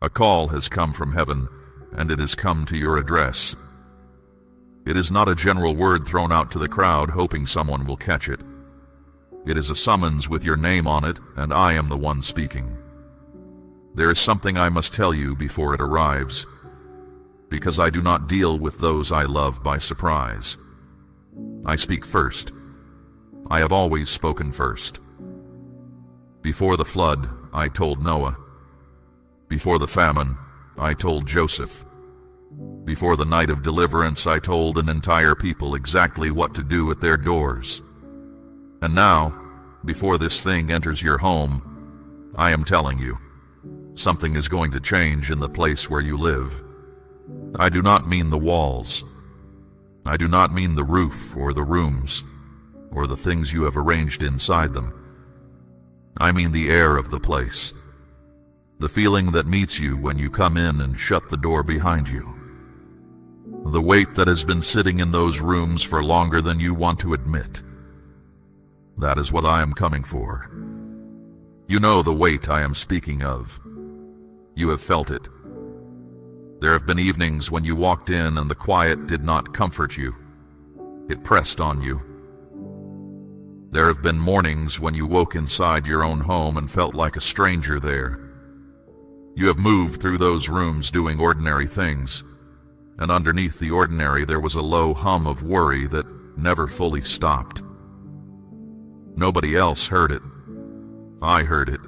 A call has come from heaven, and it has come to your address. It is not a general word thrown out to the crowd hoping someone will catch it. It is a summons with your name on it, and I am the one speaking. There is something I must tell you before it arrives, because I do not deal with those I love by surprise. I speak first. I have always spoken first. Before the flood, I told Noah. Before the famine, I told Joseph. Before the night of deliverance, I told an entire people exactly what to do at their doors. And now, before this thing enters your home, I am telling you, something is going to change in the place where you live. I do not mean the walls. I do not mean the roof or the rooms or the things you have arranged inside them. I mean the air of the place, the feeling that meets you when you come in and shut the door behind you. The weight that has been sitting in those rooms for longer than you want to admit. That is what I am coming for. You know the weight I am speaking of. You have felt it. There have been evenings when you walked in and the quiet did not comfort you. It pressed on you. There have been mornings when you woke inside your own home and felt like a stranger there. You have moved through those rooms doing ordinary things, and underneath the ordinary there was a low hum of worry that never fully stopped. Nobody else heard it. I heard it.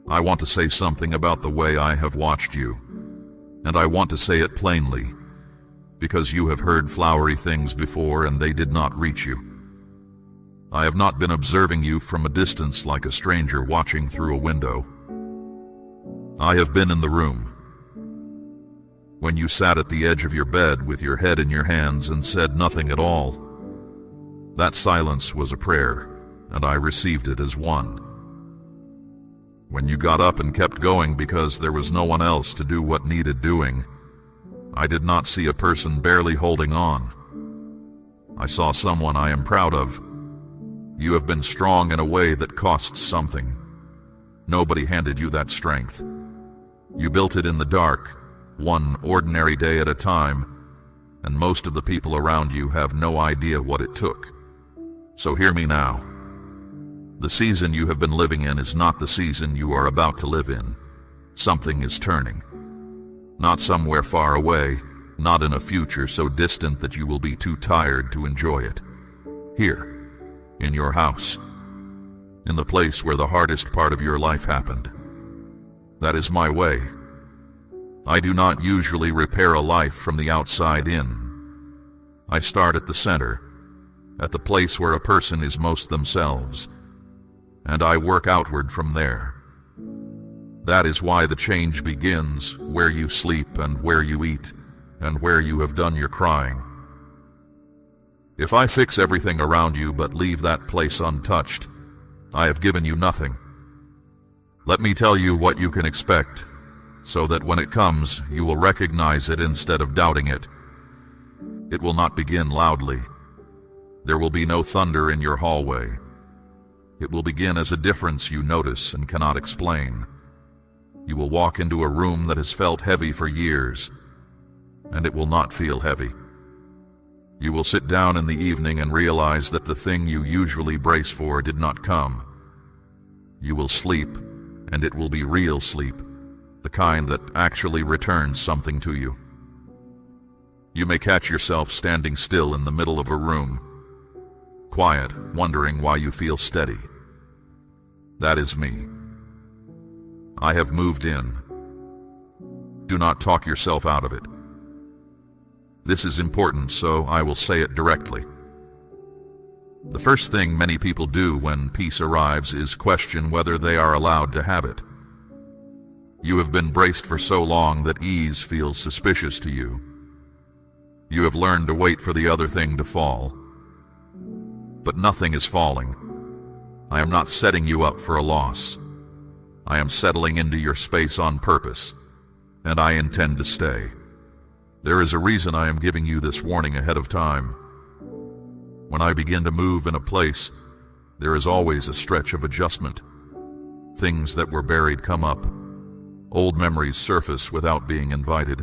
I want to say something about the way I have watched you, and I want to say it plainly, because you have heard flowery things before and they did not reach you. I have not been observing you from a distance like a stranger watching through a window. I have been in the room. When you sat at the edge of your bed with your head in your hands and said nothing at all, that silence was a prayer, and I received it as one. When you got up and kept going because there was no one else to do what needed doing, I did not see a person barely holding on. I saw someone I am proud of. You have been strong in a way that costs something. Nobody handed you that strength. You built it in the dark, one ordinary day at a time, and most of the people around you have no idea what it took. So hear me now. The season you have been living in is not the season you are about to live in. Something is turning. Not somewhere far away, not in a future so distant that you will be too tired to enjoy it. Here, in your house, in the place where the hardest part of your life happened. That is my way. I do not usually repair a life from the outside in. I start at the center, at the place where a person is most themselves, and I work outward from there. That is why the change begins where you sleep and where you eat and where you have done your crying. If I fix everything around you but leave that place untouched, I have given you nothing. Let me tell you what you can expect, so that when it comes, you will recognize it instead of doubting it. It will not begin loudly. There will be no thunder in your hallway. It will begin as a difference you notice and cannot explain. You will walk into a room that has felt heavy for years, and it will not feel heavy. You will sit down in the evening and realize that the thing you usually brace for did not come. You will sleep, and it will be real sleep, the kind that actually returns something to you. You may catch yourself standing still in the middle of a room, quiet, wondering why you feel steady. That is me. I have moved in. Do not talk yourself out of it. This is important, so I will say it directly. The first thing many people do when peace arrives is question whether they are allowed to have it. You have been braced for so long that ease feels suspicious to you. You have learned to wait for the other thing to fall. But nothing is falling. I am not setting you up for a loss. I am settling into your space on purpose, and I intend to stay. There is a reason I am giving you this warning ahead of time. When I begin to move in a place, there is always a stretch of adjustment. Things that were buried come up. Old memories surface without being invited.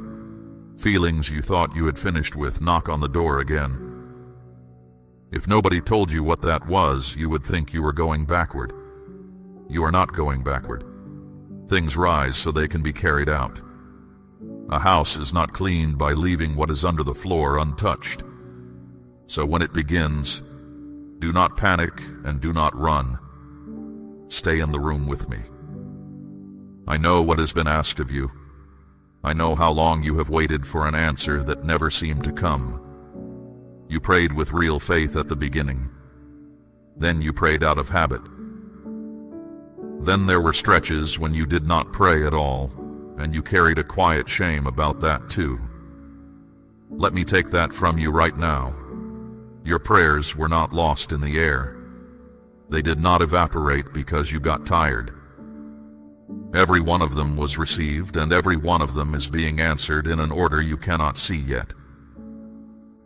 Feelings you thought you had finished with knock on the door again. If nobody told you what that was, you would think you were going backward. You are not going backward. Things rise so they can be carried out. A house is not cleaned by leaving what is under the floor untouched. So when it begins, do not panic and do not run. Stay in the room with me. I know what has been asked of you. I know how long you have waited for an answer that never seemed to come. You prayed with real faith at the beginning. Then you prayed out of habit. Then there were stretches when you did not pray at all, and you carried a quiet shame about that too. Let me take that from you right now. Your prayers were not lost in the air. They did not evaporate because you got tired. Every one of them was received, and every one of them is being answered in an order you cannot see yet.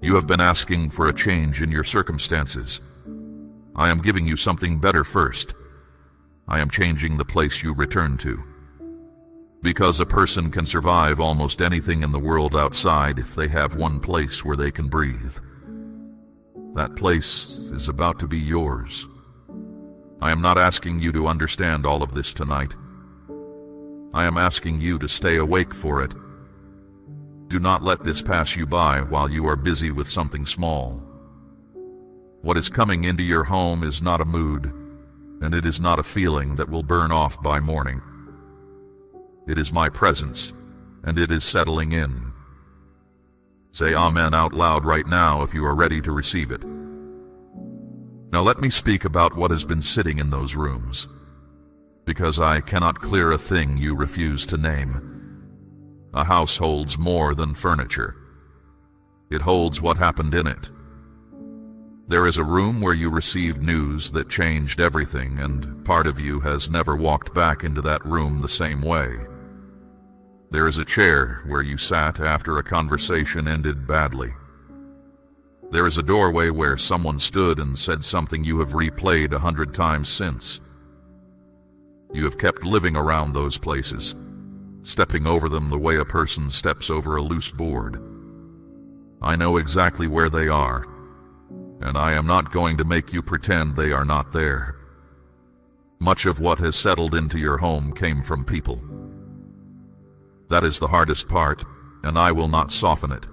You have been asking for a change in your circumstances. I am giving you something better first. I am changing the place you return to. Because a person can survive almost anything in the world outside if they have one place where they can breathe. That place is about to be yours. I am not asking you to understand all of this tonight. I am asking you to stay awake for it. Do not let this pass you by while you are busy with something small. What is coming into your home is not a mood, and it is not a feeling that will burn off by morning. It is my presence, and it is settling in. Say Amen out loud right now if you are ready to receive it. Now let me speak about what has been sitting in those rooms, because I cannot clear a thing you refuse to name. A house holds more than furniture. It holds what happened in it. There is a room where you received news that changed everything, and part of you has never walked back into that room the same way. There is a chair where you sat after a conversation ended badly. There is a doorway where someone stood and said something you have replayed 100 times since. You have kept living around those places, stepping over them the way a person steps over a loose board. I know exactly where they are, and I am not going to make you pretend they are not there. Much of what has settled into your home came from people. That is the hardest part, and I will not soften it.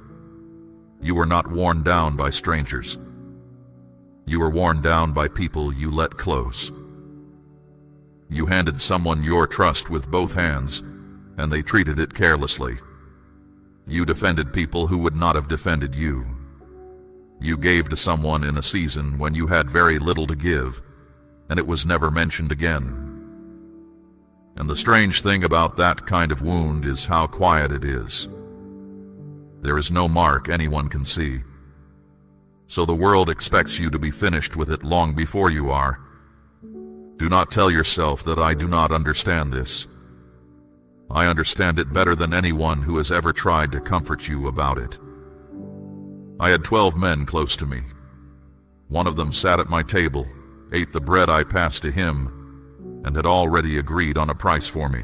You were not worn down by strangers. You were worn down by people you let close. You handed someone your trust with both hands, and they treated it carelessly. You defended people who would not have defended you. You gave to someone in a season when you had very little to give, and it was never mentioned again. And the strange thing about that kind of wound is how quiet it is. There is no mark anyone can see. So the world expects you to be finished with it long before you are. Do not tell yourself that I do not understand this. I understand it better than anyone who has ever tried to comfort you about it. I had 12 men close to me. One of them sat at my table, ate the bread I passed to him, and had already agreed on a price for me.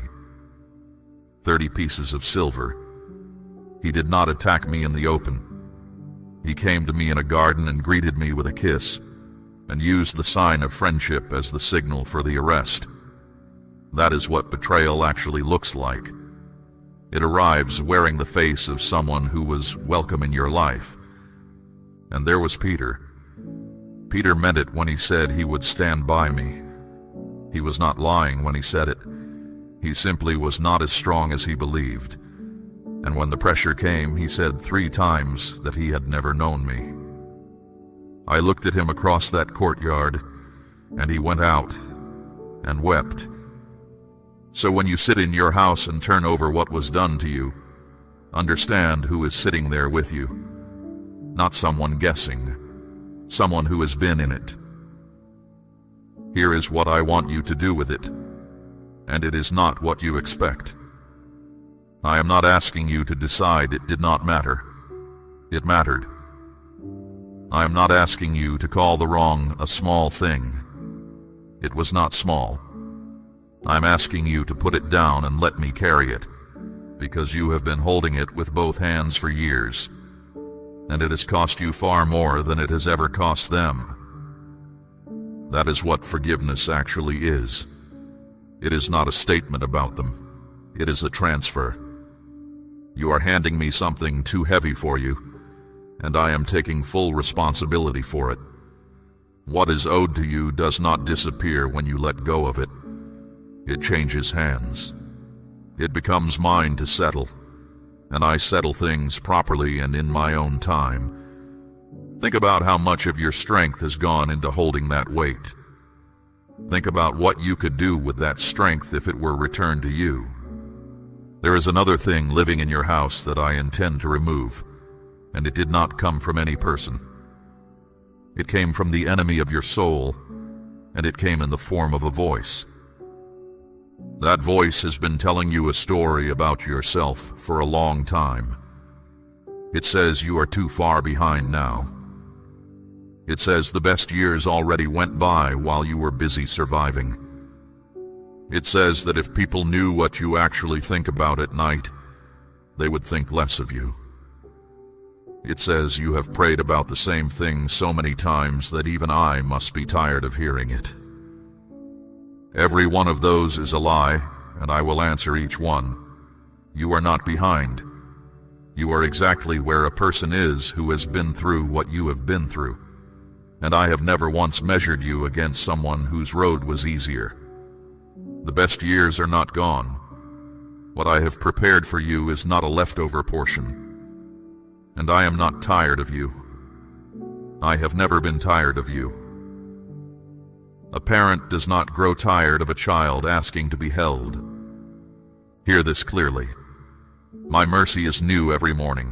30 pieces of silver. He did not attack me in the open. He came to me in a garden and greeted me with a kiss, and used the sign of friendship as the signal for the arrest. That is what betrayal actually looks like. It arrives wearing the face of someone who was welcome in your life. And there was Peter. Peter meant it when he said he would stand by me. He was not lying when he said it. He simply was not as strong as he believed. And when the pressure came, he said 3 times that he had never known me. I looked at him across that courtyard, and he went out and wept. So when you sit in your house and turn over what was done to you, understand who is sitting there with you. Not someone guessing, someone who has been in it. Here is what I want you to do with it, and it is not what you expect. I am not asking you to decide it did not matter. It mattered. I am not asking you to call the wrong a small thing. It was not small. I'm asking you to put it down and let me carry it, because you have been holding it with both hands for years, and it has cost you far more than it has ever cost them. That is what forgiveness actually is. It is not a statement about them. It is a transfer. You are handing me something too heavy for you, and I am taking full responsibility for it. What is owed to you does not disappear when you let go of it. It changes hands. It becomes mine to settle, and I settle things properly and in my own time. Think about how much of your strength has gone into holding that weight. Think about what you could do with that strength if it were returned to you. There is another thing living in your house that I intend to remove, and it did not come from any person. It came from the enemy of your soul, and it came in the form of a voice. That voice has been telling you a story about yourself for a long time. It says you are too far behind now. It says the best years already went by while you were busy surviving. It says that if people knew what you actually think about at night, they would think less of you. It says you have prayed about the same thing so many times that even I must be tired of hearing it. Every one of those is a lie, and I will answer each one. You are not behind. You are exactly where a person is who has been through what you have been through, and I have never once measured you against someone whose road was easier. The best years are not gone. What I have prepared for you is not a leftover portion, and I am not tired of you. I have never been tired of you. A parent does not grow tired of a child asking to be held. Hear this clearly. My mercy is new every morning,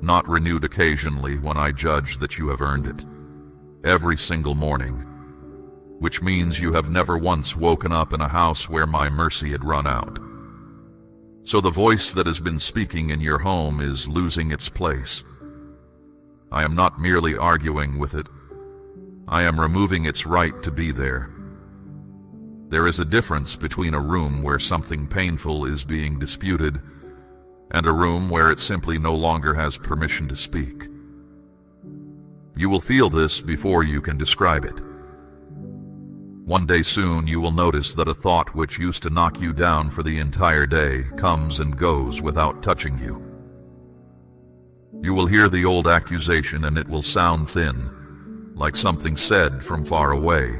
not renewed occasionally when I judge that you have earned it. Every single morning, which means you have never once woken up in a house where my mercy had run out. So the voice that has been speaking in your home is losing its place. I am not merely arguing with it. I am removing its right to be there. There is a difference between a room where something painful is being disputed and a room where it simply no longer has permission to speak. You will feel this before you can describe it. One day soon you will notice that a thought which used to knock you down for the entire day comes and goes without touching you. You will hear the old accusation and it will sound thin, like something said from far away.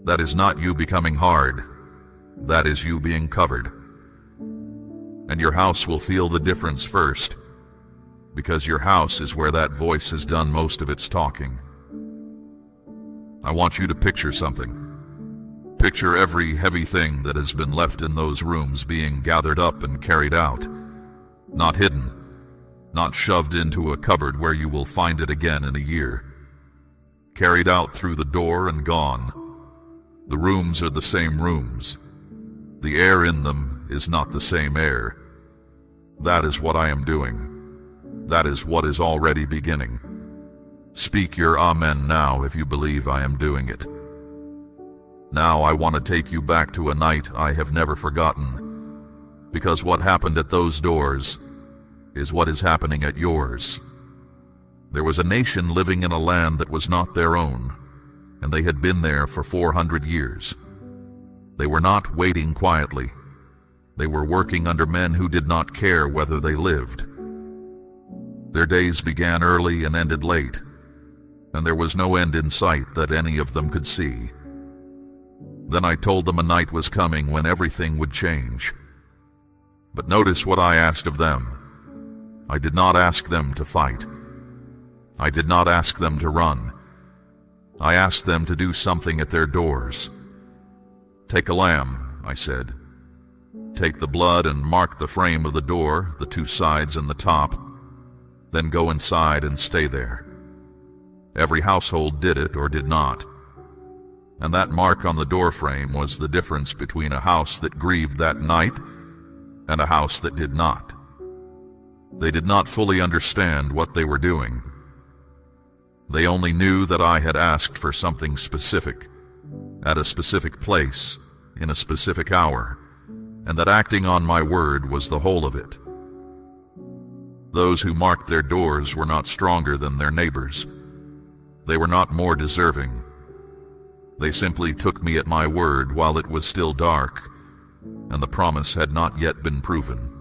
That is not you becoming hard. That is you being covered. And your house will feel the difference first, because your house is where that voice has done most of its talking. I want you to picture something. Picture every heavy thing that has been left in those rooms being gathered up and carried out, not hidden, not shoved into a cupboard where you will find it again in a year. Carried out through the door and gone. The rooms are the same rooms. The air in them is not the same air. That is what I am doing. That is what is already beginning. Speak your amen now if you believe I am doing it. Now I want to take you back to a night I have never forgotten, because what happened at those doors is what is happening at yours. There was a nation living in a land that was not their own, and they had been there for 400 years. They were not waiting quietly. They were working under men who did not care whether they lived. Their days began early and ended late, and there was no end in sight that any of them could see. Then I told them a night was coming when everything would change. But notice what I asked of them. I did not ask them to fight. I did not ask them to run. I asked them to do something at their doors. Take a lamb, I said. Take the blood and mark the frame of the door, the two sides and the top. Then go inside and stay there. Every household did it or did not. And that mark on the door frame was the difference between a house that grieved that night and a house that did not. They did not fully understand what they were doing. They only knew that I had asked for something specific, at a specific place, in a specific hour, and that acting on my word was the whole of it. Those who marked their doors were not stronger than their neighbors. They were not more deserving. They simply took me at my word while it was still dark, and the promise had not yet been proven.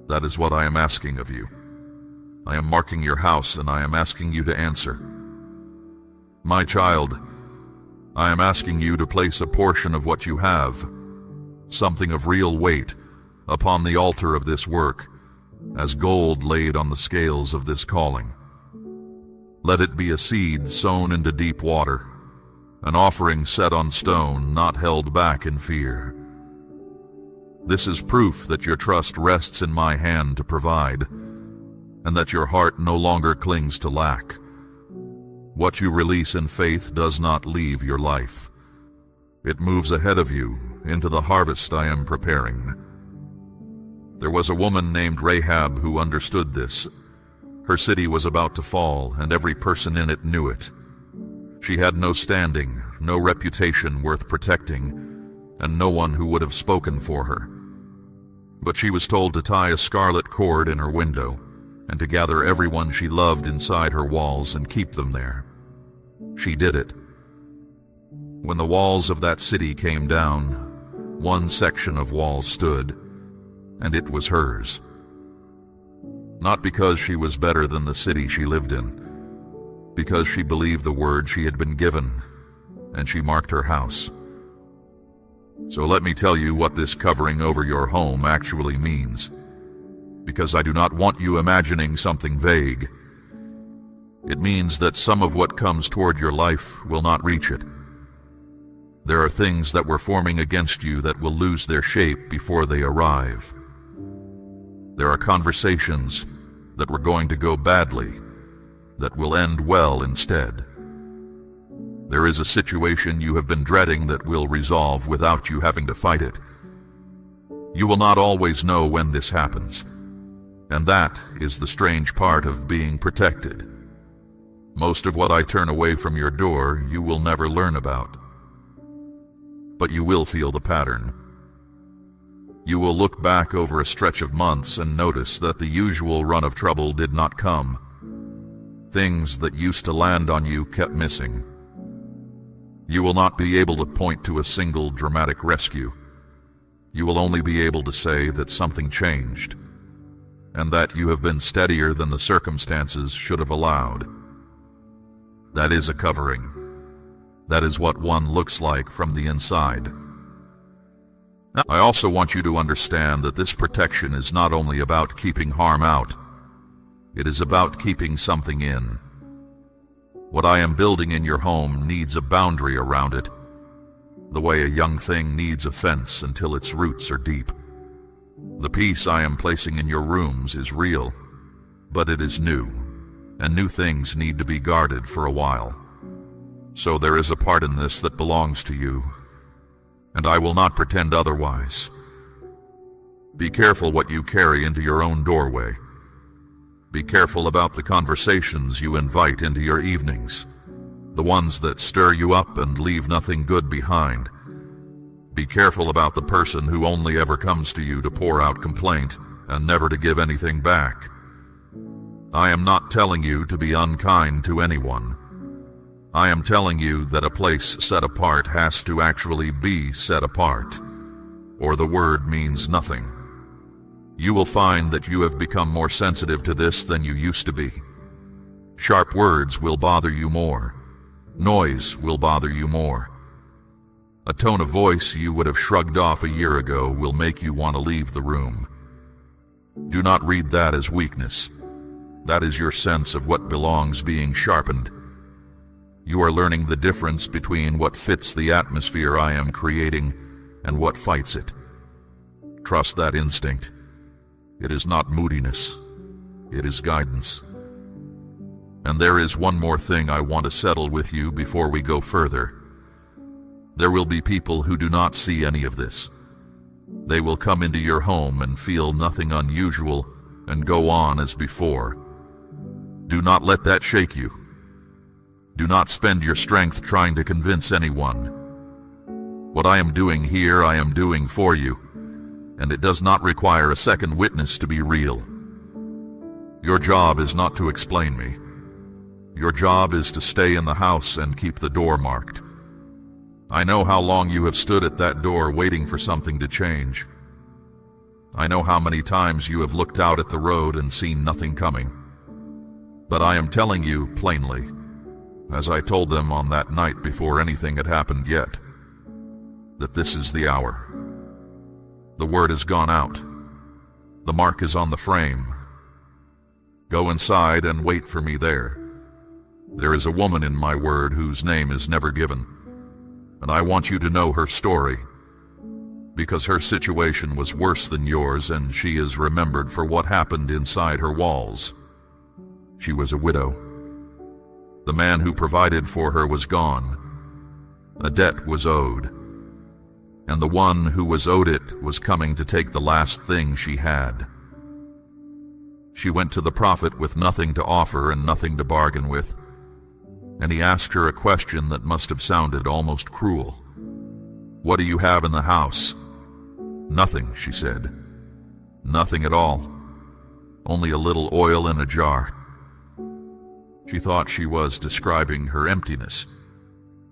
That is what I am asking of you. I am marking your house, and I am asking you to answer. My child, I am asking you to place a portion of what you have, something of real weight, upon the altar of this work, as gold laid on the scales of this calling. Let it be a seed sown into deep water, an offering set on stone, not held back in fear. This is proof that your trust rests in my hand to provide, and that your heart no longer clings to lack. What you release in faith does not leave your life. It moves ahead of you into the harvest I am preparing. There was a woman named Rahab who understood this. Her city was about to fall, and every person in it knew it. She had no standing, no reputation worth protecting, and no one who would have spoken for her. But she was told to tie a scarlet cord in her window, and to gather everyone she loved inside her walls and keep them there. She did it. When the walls of that city came down, one section of walls stood, and it was hers. Not because she was better than the city she lived in, because she believed the word she had been given, and she marked her house. So let me tell you what this covering over your home actually means, because I do not want you imagining something vague. It means that some of what comes toward your life will not reach it. There are things that were forming against you that will lose their shape before they arrive. There are conversations that were going to go badly that will end well instead. There is a situation you have been dreading that will resolve without you having to fight it. You will not always know when this happens, and that is the strange part of being protected. Most of what I turn away from your door you will never learn about, but you will feel the pattern. You will look back over a stretch of months and notice that the usual run of trouble did not come. Things that used to land on you kept missing. You will not be able to point to a single dramatic rescue. You will only be able to say that something changed, and that you have been steadier than the circumstances should have allowed. That is a covering. That is what one looks like from the inside. I also want you to understand that this protection is not only about keeping harm out, it is about keeping something in. What I am building in your home needs a boundary around it, the way a young thing needs a fence until its roots are deep. The peace I am placing in your rooms is real, but it is new, and new things need to be guarded for a while. So there is a part in this that belongs to you, and I will not pretend otherwise. Be careful what you carry into your own doorway. Be careful about the conversations you invite into your evenings, the ones that stir you up and leave nothing good behind. Be careful about the person who only ever comes to you to pour out complaint and never to give anything back. I am not telling you to be unkind to anyone. I am telling you that a place set apart has to actually be set apart, or the word means nothing. You will find that you have become more sensitive to this than you used to be. Sharp words will bother you more. Noise will bother you more. A tone of voice you would have shrugged off a year ago will make you want to leave the room. Do not read that as weakness. That is your sense of what belongs being sharpened. You are learning the difference between what fits the atmosphere I am creating and what fights it. Trust that instinct. It is not moodiness. It is guidance. And there is one more thing I want to settle with you before we go further. There will be people who do not see any of this. They will come into your home and feel nothing unusual and go on as before. Do not let that shake you. Do not spend your strength trying to convince anyone. What I am doing here, I am doing for you, and it does not require a second witness to be real. Your job is not to explain me. Your job is to stay in the house and keep the door marked. I know how long you have stood at that door waiting for something to change. I know how many times you have looked out at the road and seen nothing coming. But I am telling you plainly, as I told them on that night before anything had happened yet, that this is the hour. The word has gone out. The mark is on the frame. Go inside and wait for me there. There is a woman in my word whose name is never given, and I want you to know her story, because her situation was worse than yours, and she is remembered for what happened inside her walls. She was a widow. The man who provided for her was gone. A debt was owed, and the one who was owed it was coming to take the last thing she had. She went to the prophet with nothing to offer and nothing to bargain with, and he asked her a question that must have sounded almost cruel. "What do you have in the house?" "Nothing," she said. "Nothing at all. Only a little oil in a jar." She thought she was describing her emptiness.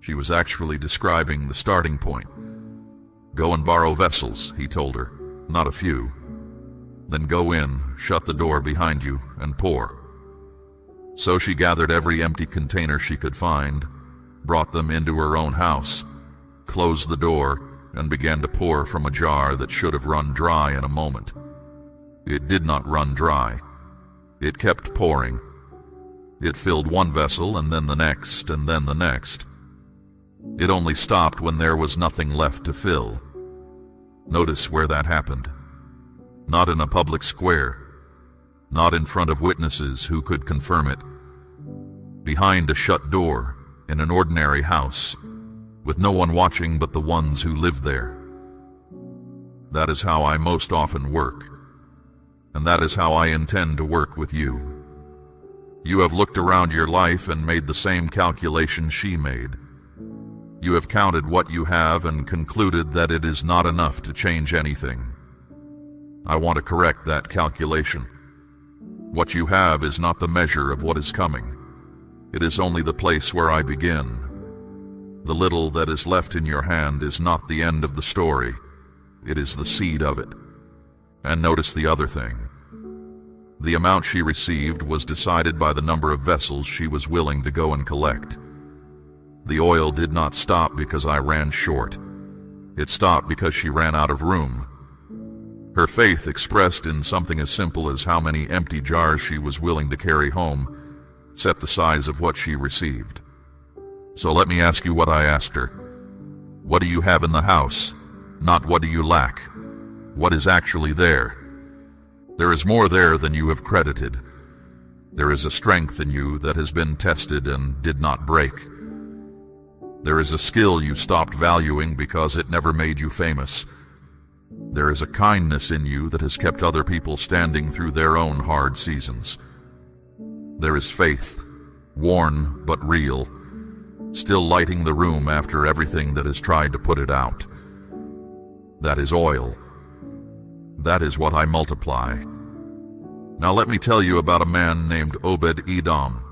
She was actually describing the starting point. "Go and borrow vessels," he told her, "not a few. Then go in, shut the door behind you, and pour." So she gathered every empty container she could find, brought them into her own house, closed the door, and began to pour from a jar that should have run dry in a moment. It did not run dry. It kept pouring. It filled one vessel, and then the next, and then the next. It only stopped when there was nothing left to fill. Notice where that happened. Not in a public square. Not in front of witnesses who could confirm it. Behind a shut door, in an ordinary house, with no one watching but the ones who lived there. That is how I most often work, and that is how I intend to work with you. You have looked around your life and made the same calculation she made. You have counted what you have and concluded that it is not enough to change anything. I want to correct that calculation. What you have is not the measure of what is coming. It is only the place where I begin. The little that is left in your hand is not the end of the story. It is the seed of it. And notice the other thing. The amount she received was decided by the number of vessels she was willing to go and collect. The oil did not stop because I ran short. It stopped because she ran out of room. Her faith expressed in something as simple as how many empty jars she was willing to carry home set the size of what she received. So let me ask you what I asked her. What do you have in the house? Not what do you lack. What is actually there? There is more there than you have credited. There is a strength in you that has been tested and did not break. There is a skill you stopped valuing because it never made you famous. There is a kindness in you that has kept other people standing through their own hard seasons. There is faith, worn but real, still lighting the room after everything that has tried to put it out. That is oil. That is what I multiply. Now let me tell you about a man named Obed-Edom.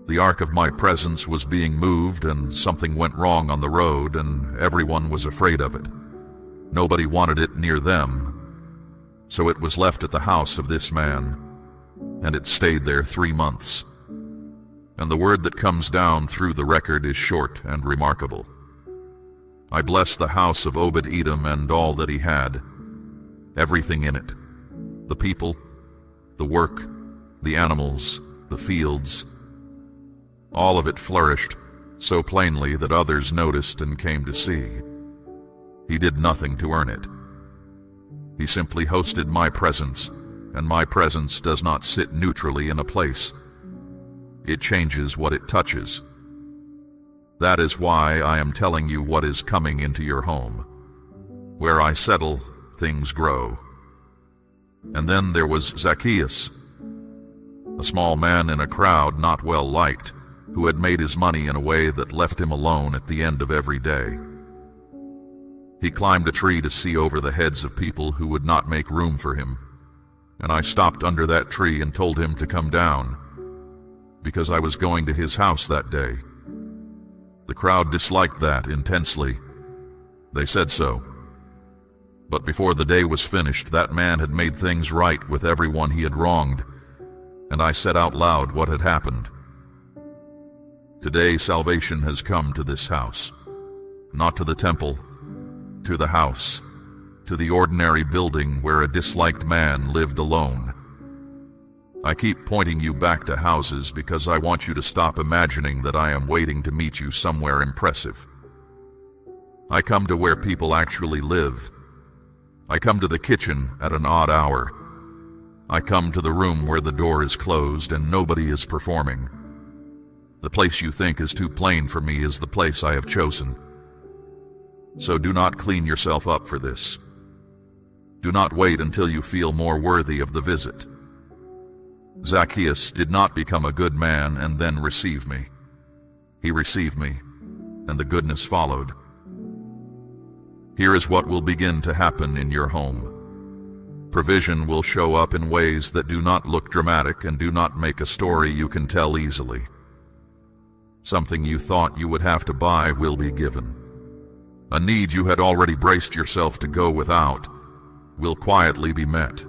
The ark of my presence was being moved, and something went wrong on the road, and everyone was afraid of it. Nobody wanted it near them, so it was left at the house of this man, and it stayed there 3 months. And the word that comes down through the record is short and remarkable. I blessed the house of Obed-Edom and all that he had, everything in it, the people, the work, the animals, the fields. All of it flourished so plainly that others noticed and came to see. He did nothing to earn it. He simply hosted my presence, and my presence does not sit neutrally in a place. It changes what it touches. That is why I am telling you what is coming into your home. Where I settle, things grow. And then there was Zacchaeus, a small man in a crowd not well liked, who had made his money in a way that left him alone at the end of every day. He climbed a tree to see over the heads of people who would not make room for him, and I stopped under that tree and told him to come down, because I was going to his house that day. The crowd disliked that intensely. They said so. But before the day was finished, that man had made things right with everyone he had wronged, and I said out loud what had happened. Today salvation has come to this house, not to the temple, to the house, to the ordinary building where a disliked man lived alone. I keep pointing you back to houses because I want you to stop imagining that I am waiting to meet you somewhere impressive. I come to where people actually live. I come to the kitchen at an odd hour. I come to the room where the door is closed and nobody is performing. The place you think is too plain for me is the place I have chosen. So do not clean yourself up for this. Do not wait until you feel more worthy of the visit. Zacchaeus did not become a good man and then receive me. He received me, and the goodness followed. Here is what will begin to happen in your home. Provision will show up in ways that do not look dramatic and do not make a story you can tell easily. Something you thought you would have to buy will be given. A need you had already braced yourself to go without will quietly be met.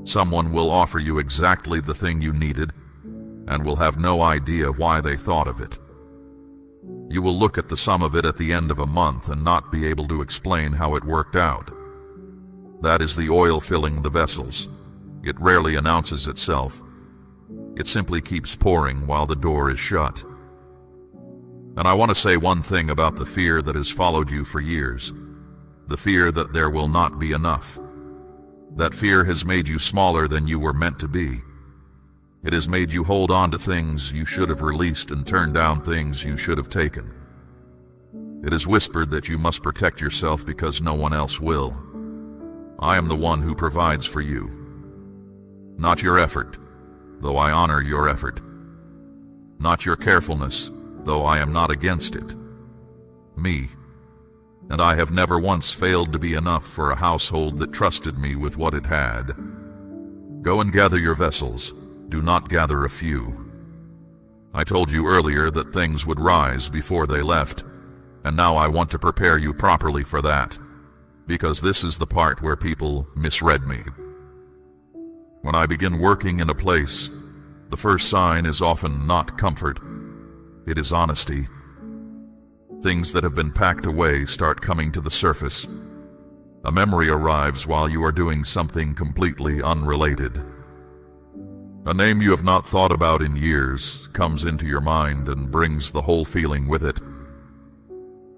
Someone will offer you exactly the thing you needed and will have no idea why they thought of it. You will look at the sum of it at the end of a month and not be able to explain how it worked out. That is the oil filling the vessels. It rarely announces itself. It simply keeps pouring while the door is shut. And I want to say one thing about the fear that has followed you for years. The fear that there will not be enough. That fear has made you smaller than you were meant to be. It has made you hold on to things you should have released and turn down things you should have taken. It has whispered that you must protect yourself because no one else will. I am the one who provides for you. Not your effort, though I honor your effort. Not your carefulness, though I am not against it. Me. And I have never once failed to be enough for a household that trusted me with what it had. Go and gather your vessels. Do not gather a few. I told you earlier that things would rise before they left, and now I want to prepare you properly for that, because this is the part where people misread me. When I begin working in a place, the first sign is often not comfort. It is honesty. Things that have been packed away start coming to the surface. A memory arrives while you are doing something completely unrelated. A name you have not thought about in years comes into your mind and brings the whole feeling with it.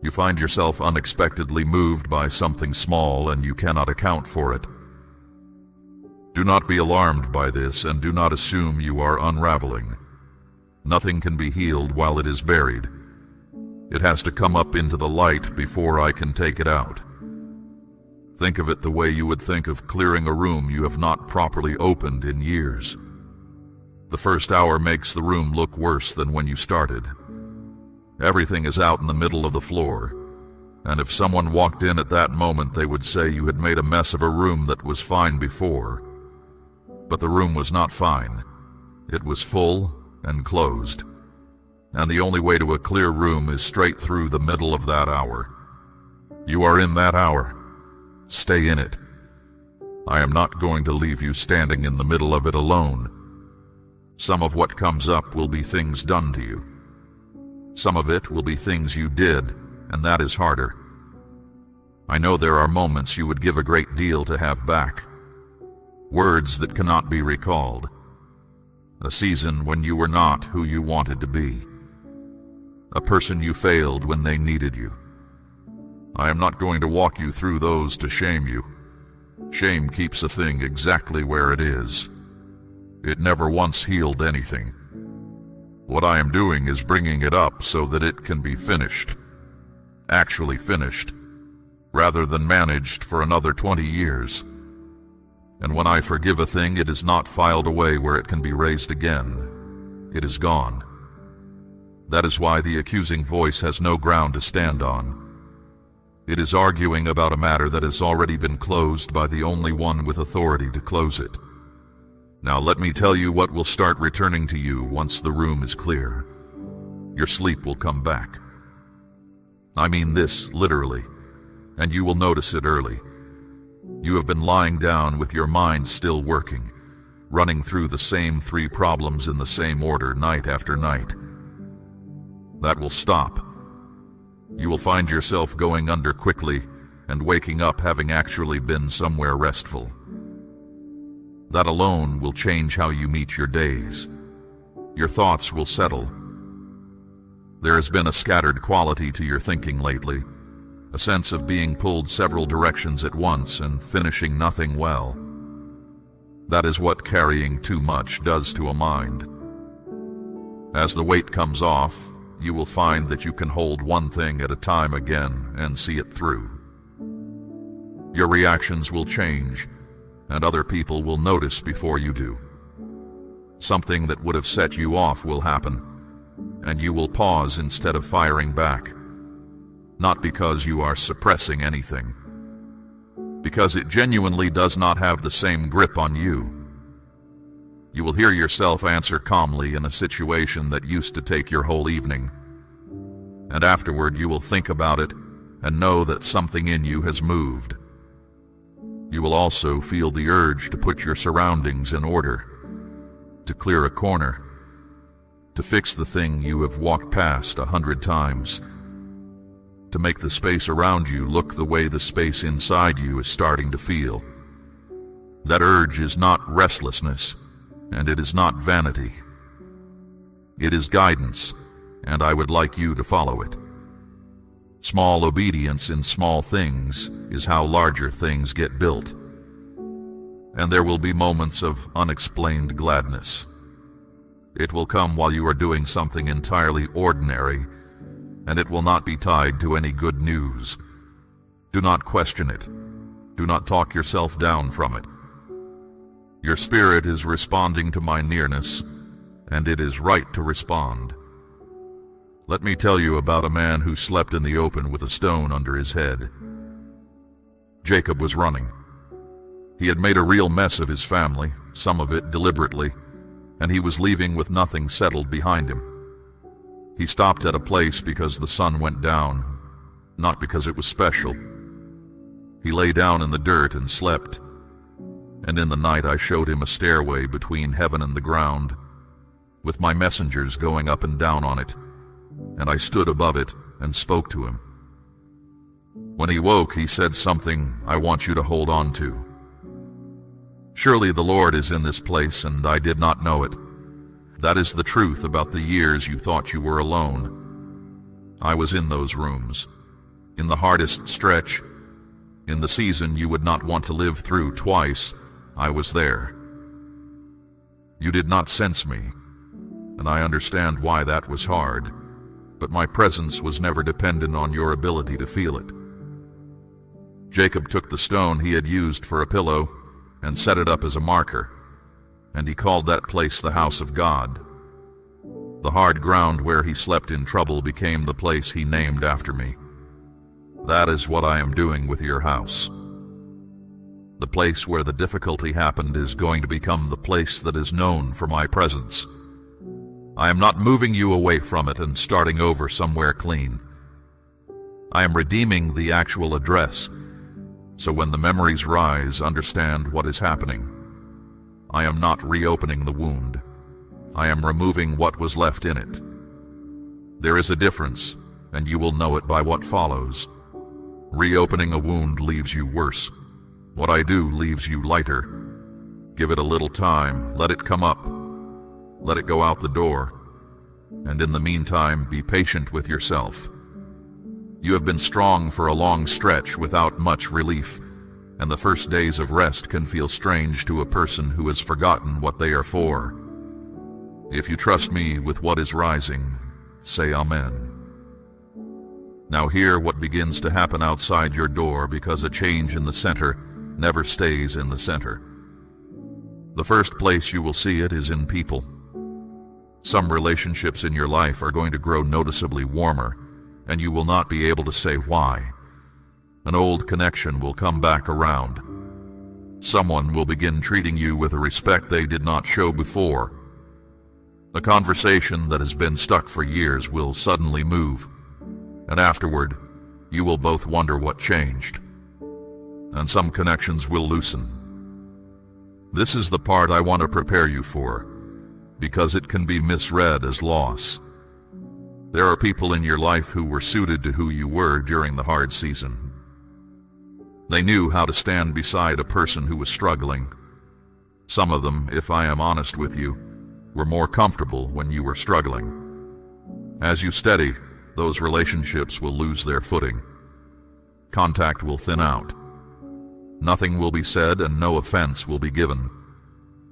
You find yourself unexpectedly moved by something small and you cannot account for it. Do not be alarmed by this and do not assume you are unraveling. Nothing can be healed while it is buried. It has to come up into the light before I can take it out. Think of it the way you would think of clearing a room you have not properly opened in years. The first hour makes the room look worse than when you started. Everything is out in the middle of the floor, and if someone walked in at that moment, they would say you had made a mess of a room that was fine before. But the room was not fine. It was full and closed. And the only way to a clear room is straight through the middle of that hour. You are in that hour. Stay in it. I am not going to leave you standing in the middle of it alone. Some of what comes up will be things done to you. Some of it will be things you did, and that is harder. I know there are moments you would give a great deal to have back. Words that cannot be recalled. A season when you were not who you wanted to be. A person you failed when they needed you. I am not going to walk you through those to shame you. Shame keeps a thing exactly where it is. It never once healed anything. What I am doing is bringing it up so that it can be finished. Actually finished, rather than managed for another 20 years. And when I forgive a thing, it is not filed away where it can be raised again. It is gone. That is why the accusing voice has no ground to stand on. It is arguing about a matter that has already been closed by the only one with authority to close it. Now let me tell you what will start returning to you once the room is clear. Your sleep will come back. I mean this literally, and you will notice it early. You have been lying down with your mind still working, running through the same 3 problems in the same order night after night. That will stop. You will find yourself going under quickly and waking up having actually been somewhere restful. That alone will change how you meet your days. Your thoughts will settle. There has been a scattered quality to your thinking lately, a sense of being pulled several directions at once and finishing nothing well. That is what carrying too much does to a mind. As the weight comes off, you will find that you can hold one thing at a time again and see it through. Your reactions will change, and other people will notice before you do. Something that would have set you off will happen, and you will pause instead of firing back. Not because you are suppressing anything, because it genuinely does not have the same grip on you. You will hear yourself answer calmly in a situation that used to take your whole evening, and afterward you will think about it and know that something in you has moved. You will also feel the urge to put your surroundings in order, to clear a corner, to fix the thing you have walked past 100 times, to make the space around you look the way the space inside you is starting to feel. That urge is not restlessness, and it is not vanity. It is guidance, and I would like you to follow it. Small obedience in small things is how larger things get built. And there will be moments of unexplained gladness. It will come while you are doing something entirely ordinary, and it will not be tied to any good news. Do not question it. Do not talk yourself down from it. Your spirit is responding to my nearness, and it is right to respond. Let me tell you about a man who slept in the open with a stone under his head. Jacob was running. He had made a real mess of his family, some of it deliberately, and he was leaving with nothing settled behind him. He stopped at a place because the sun went down, not because it was special. He lay down in the dirt and slept, and in the night I showed him a stairway between heaven and the ground, with my messengers going up and down on it, and I stood above it and spoke to him. When he woke, he said something I want you to hold on to. Surely the Lord is in this place, and I did not know it. That is the truth about the years you thought you were alone. I was in those rooms, in the hardest stretch, in the season you would not want to live through twice. I was there. You did not sense me, and I understand why that was hard, but my presence was never dependent on your ability to feel it. Jacob took the stone he had used for a pillow and set it up as a marker, and he called that place the house of God. The hard ground where he slept in trouble became the place he named after me. That is what I am doing with your house. The place where the difficulty happened is going to become the place that is known for my presence. I am not moving you away from it and starting over somewhere clean. I am redeeming the actual address, so when the memories rise, understand what is happening. I am not reopening the wound. I am removing what was left in it. There is a difference, and you will know it by what follows. Reopening a wound leaves you worse. What I do leaves you lighter. Give it a little time, let it come up. Let it go out the door. And in the meantime, be patient with yourself. You have been strong for a long stretch without much relief, and the first days of rest can feel strange to a person who has forgotten what they are for. If you trust me with what is rising, say Amen. Now hear what begins to happen outside your door, because a change in the center never stays in the center. The first place you will see it is in people. Some relationships in your life are going to grow noticeably warmer, and you will not be able to say why. An old connection will come back around. Someone will begin treating you with a respect they did not show before. A conversation that has been stuck for years will suddenly move, and afterward, you will both wonder what changed. And some connections will loosen. This is the part I want to prepare you for, because it can be misread as loss. There are people in your life who were suited to who you were during the hard season. They knew how to stand beside a person who was struggling. Some of them, if I am honest with you, were more comfortable when you were struggling. As you steady, those relationships will lose their footing. Contact will thin out. Nothing will be said and no offense will be given.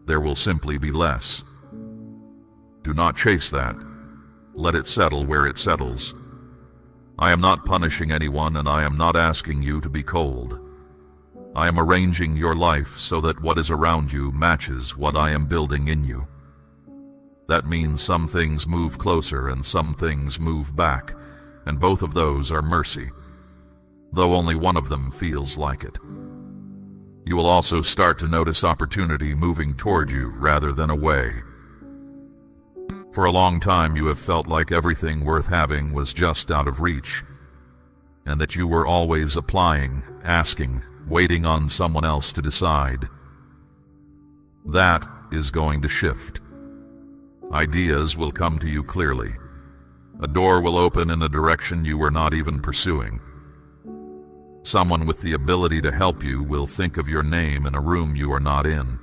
There will simply be less. Do not chase that. Let it settle where it settles. I am not punishing anyone, and I am not asking you to be cold. I am arranging your life so that what is around you matches what I am building in you. That means some things move closer and some things move back, and both of those are mercy, though only one of them feels like it. You will also start to notice opportunity moving toward you rather than away. For a long time you have felt like everything worth having was just out of reach, and that you were always applying, asking, waiting on someone else to decide. That is going to shift. Ideas will come to you clearly. A door will open in a direction you were not even pursuing. Someone with the ability to help you will think of your name in a room you are not in.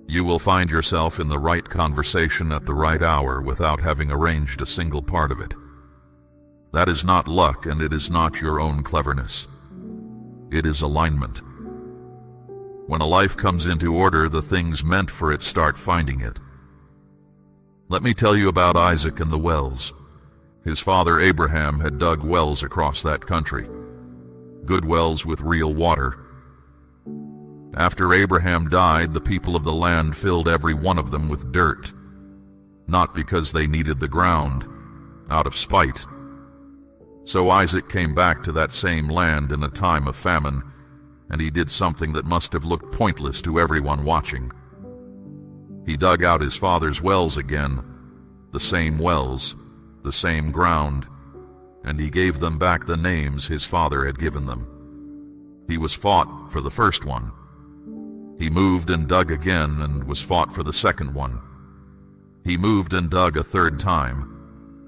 You will find yourself in the right conversation at the right hour without having arranged a single part of it. That is not luck, and it is not your own cleverness. It is alignment. When a life comes into order, the things meant for it start finding it. Let me tell you about Isaac and the wells. His father Abraham had dug wells across that country. Good wells with real water. After Abraham died, the people of the land filled every one of them with dirt, not because they needed the ground, out of spite. So Isaac came back to that same land in a time of famine, and he did something that must have looked pointless to everyone watching. He dug out his father's wells again, the same wells, the same ground, and he gave them back the names his father had given them. He was fought for the first one. He moved and dug again and was fought for the second one. He moved and dug a third time,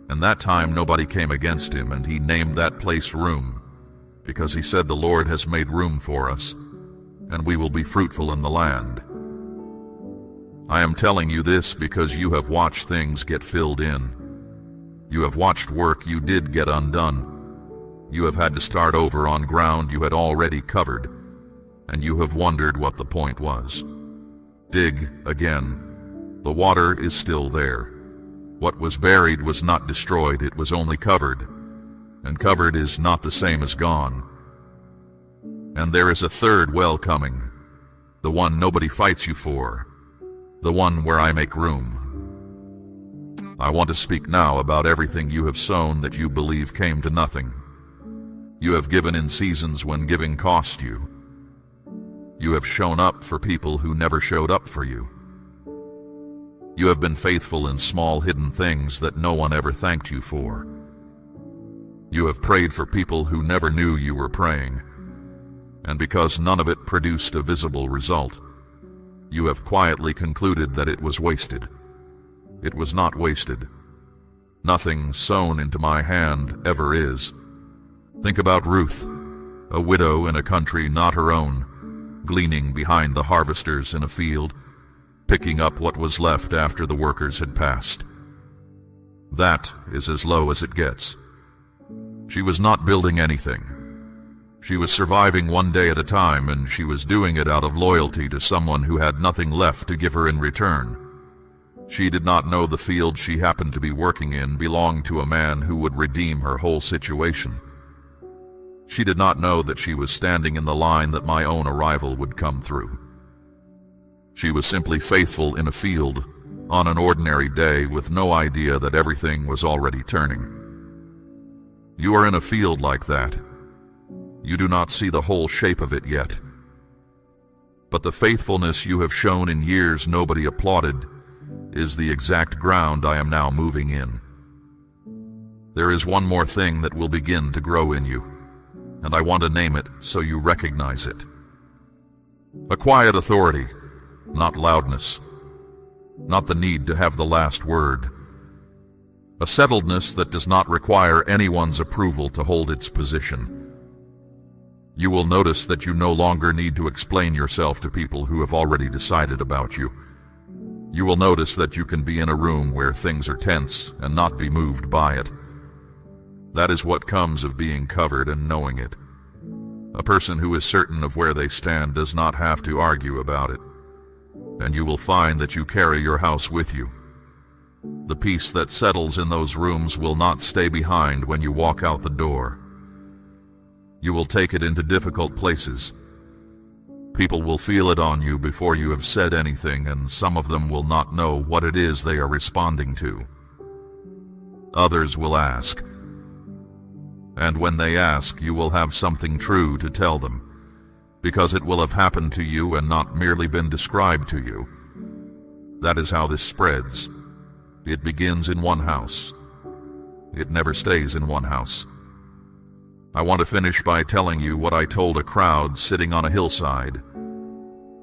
and that time nobody came against him, and he named that place Room, because he said, "The Lord has made room for us, and we will be fruitful in the land." I am telling you this because you have watched things get filled in. You have watched work you did get undone. You have had to start over on ground you had already covered, and you have wondered what the point was. Dig again. The water is still there. What was buried was not destroyed, it was only covered, and covered is not the same as gone. And there is a third well coming, the one nobody fights you for, the one where I make room. I want to speak now about everything you have sown that you believe came to nothing. You have given in seasons when giving cost you. You have shown up for people who never showed up for you. You have been faithful in small hidden things that no one ever thanked you for. You have prayed for people who never knew you were praying, and because none of it produced a visible result, you have quietly concluded that it was wasted. It was not wasted. Nothing sown into my hand ever is. Think about Ruth, a widow in a country not her own, gleaning behind the harvesters in a field, picking up what was left after the workers had passed. That is as low as it gets. She was not building anything. She was surviving one day at a time, and she was doing it out of loyalty to someone who had nothing left to give her in return. She did not know the field she happened to be working in belonged to a man who would redeem her whole situation. She did not know that she was standing in the line that my own arrival would come through. She was simply faithful in a field, on an ordinary day, with no idea that everything was already turning. You are in a field like that. You do not see the whole shape of it yet. But the faithfulness you have shown in years nobody applauded is the exact ground I am now moving in. There is one more thing that will begin to grow in you, and I want to name it so you recognize it. A quiet authority, not loudness, not the need to have the last word. A settledness that does not require anyone's approval to hold its position. You will notice that you no longer need to explain yourself to people who have already decided about you. You will notice that you can be in a room where things are tense and not be moved by it. That is what comes of being covered and knowing it. A person who is certain of where they stand does not have to argue about it. And you will find that you carry your house with you. The peace that settles in those rooms will not stay behind when you walk out the door. You will take it into difficult places. People will feel it on you before you have said anything, and some of them will not know what it is they are responding to. Others will ask. And when they ask, you will have something true to tell them, because it will have happened to you and not merely been described to you. That is how this spreads. It begins in one house. It never stays in one house. I want to finish by telling you what I told a crowd sitting on a hillside,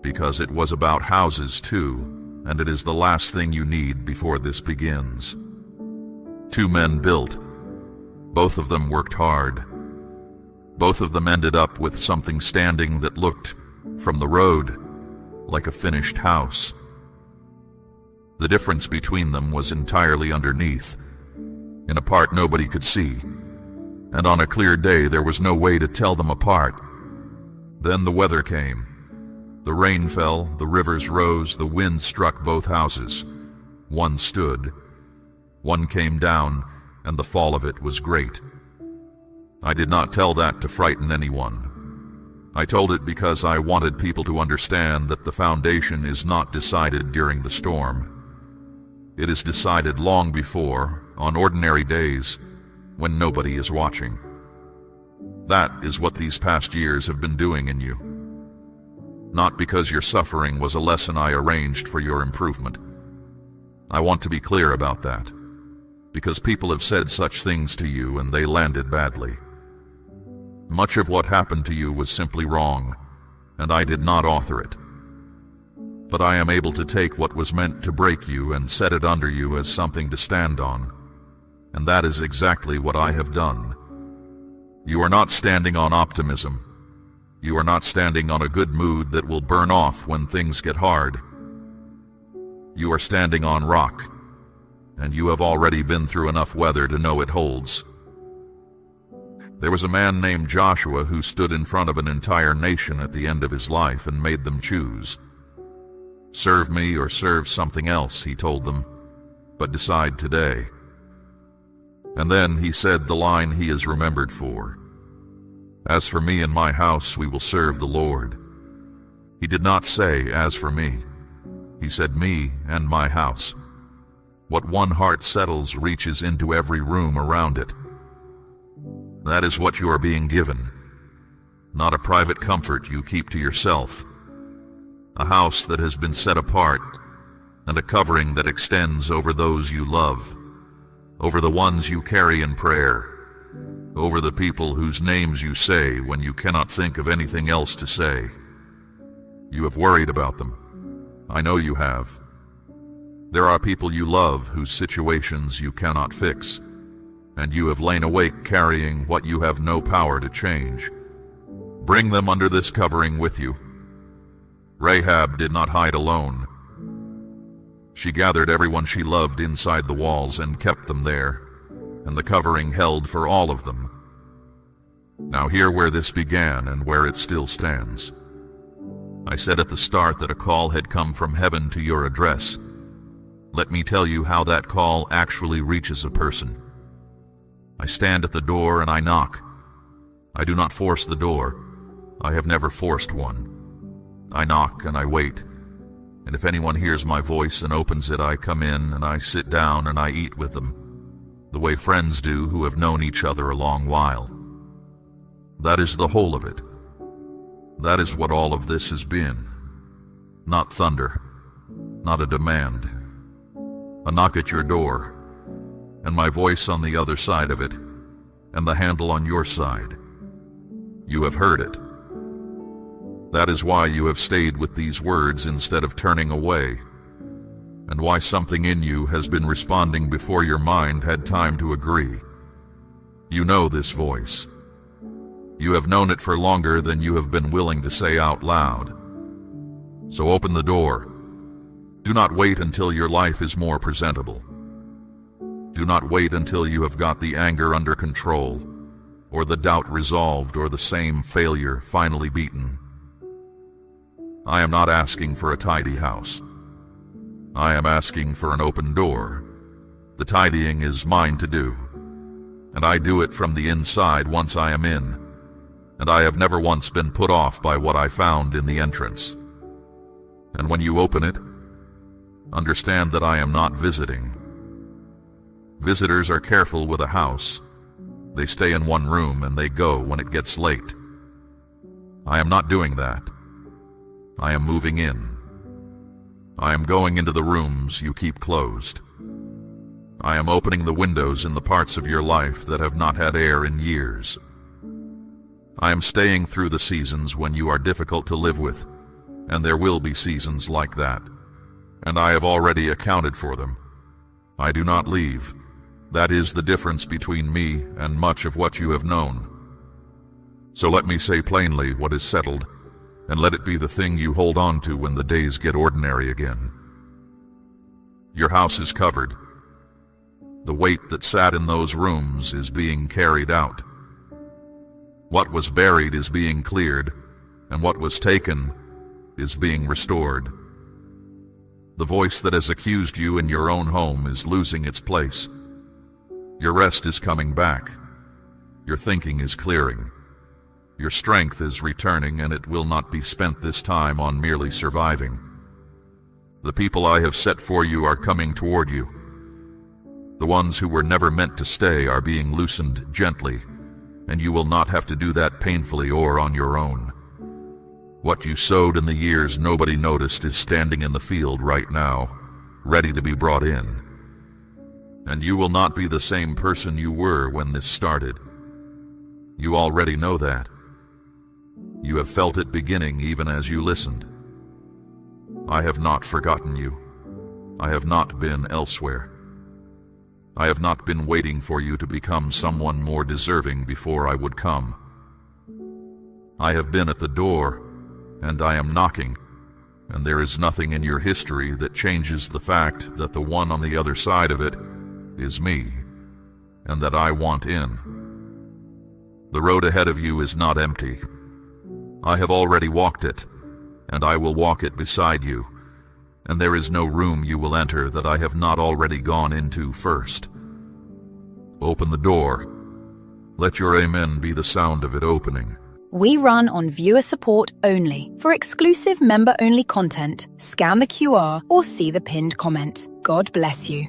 because it was about houses too, and it is the last thing you need before this begins. 2 men built. Both of them worked hard. Both of them ended up with something standing that looked, from the road, like a finished house. The difference between them was entirely underneath, in a part nobody could see, and on a clear day there was no way to tell them apart. Then the weather came. The rain fell, the rivers rose, the wind struck both houses. One stood. One came down, and the fall of it was great. I did not tell that to frighten anyone. I told it because I wanted people to understand that the foundation is not decided during the storm. It is decided long before, on ordinary days, when nobody is watching. That is what these past years have been doing in you. Not because your suffering was a lesson I arranged for your improvement. I want to be clear about that, because people have said such things to you and they landed badly. Much of what happened to you was simply wrong, and I did not author it. But I am able to take what was meant to break you and set it under you as something to stand on, and that is exactly what I have done. You are not standing on optimism. You are not standing on a good mood that will burn off when things get hard. You are standing on rock, and you have already been through enough weather to know it holds. There was a man named Joshua who stood in front of an entire nation at the end of his life and made them choose. Serve me or serve something else, he told them, but decide today. And then he said the line he is remembered for. As for me and my house, we will serve the Lord. He did not say, as for me. He said, me and my house. What one heart settles reaches into every room around it. That is what you are being given. Not a private comfort you keep to yourself. A house that has been set apart, and a covering that extends over those you love, over the ones you carry in prayer, over the people whose names you say when you cannot think of anything else to say. You have worried about them. I know you have. There are people you love whose situations you cannot fix, and you have lain awake carrying what you have no power to change. Bring them under this covering with you. Rahab did not hide alone. She gathered everyone she loved inside the walls and kept them there, and the covering held for all of them. Now hear where this began and where it still stands. I said at the start that a call had come from heaven to your address. Let me tell you how that call actually reaches a person. I stand at the door and I knock. I do not force the door. I have never forced one. I knock and I wait, and if anyone hears my voice and opens it, I come in and I sit down and I eat with them, the way friends do who have known each other a long while. That is the whole of it. That is what all of this has been. Not thunder, not a demand, a knock at your door, and my voice on the other side of it, and the handle on your side. You have heard it. That is why you have stayed with these words instead of turning away, and why something in you has been responding before your mind had time to agree. You know this voice. You have known it for longer than you have been willing to say out loud. So open the door. Do not wait until your life is more presentable. Do not wait until you have got the anger under control, or the doubt resolved, or the same failure finally beaten. I am not asking for a tidy house. I am asking for an open door. The tidying is mine to do, and I do it from the inside once I am in, and I have never once been put off by what I found in the entrance. And when you open it, understand that I am not visiting. Visitors are careful with a house. They stay in one room and they go when it gets late. I am not doing that. I am moving in. I am going into the rooms you keep closed. I am opening the windows in the parts of your life that have not had air in years. I am staying through the seasons when you are difficult to live with, and there will be seasons like that, and I have already accounted for them. I do not leave. That is the difference between me and much of what you have known. So let me say plainly what is settled, and let it be the thing you hold on to when the days get ordinary again. Your house is covered. The weight that sat in those rooms is being carried out. What was buried is being cleared, and what was taken is being restored. The voice that has accused you in your own home is losing its place. Your rest is coming back. Your thinking is clearing. Your strength is returning, and it will not be spent this time on merely surviving. The people I have set for you are coming toward you. The ones who were never meant to stay are being loosened gently, and you will not have to do that painfully or on your own. What you sowed in the years nobody noticed is standing in the field right now, ready to be brought in. And you will not be the same person you were when this started. You already know that. You have felt it beginning even as you listened. I have not forgotten you. I have not been elsewhere. I have not been waiting for you to become someone more deserving before I would come. I have been at the door, and I am knocking, and there is nothing in your history that changes the fact that the one on the other side of it is me, and that I want in. The road ahead of you is not empty. I have already walked it, and I will walk it beside you, and there is no room you will enter that I have not already gone into first. Open the door. Let your amen be the sound of it opening. We run on viewer support only. For exclusive member-only content, scan the QR or see the pinned comment. God bless you.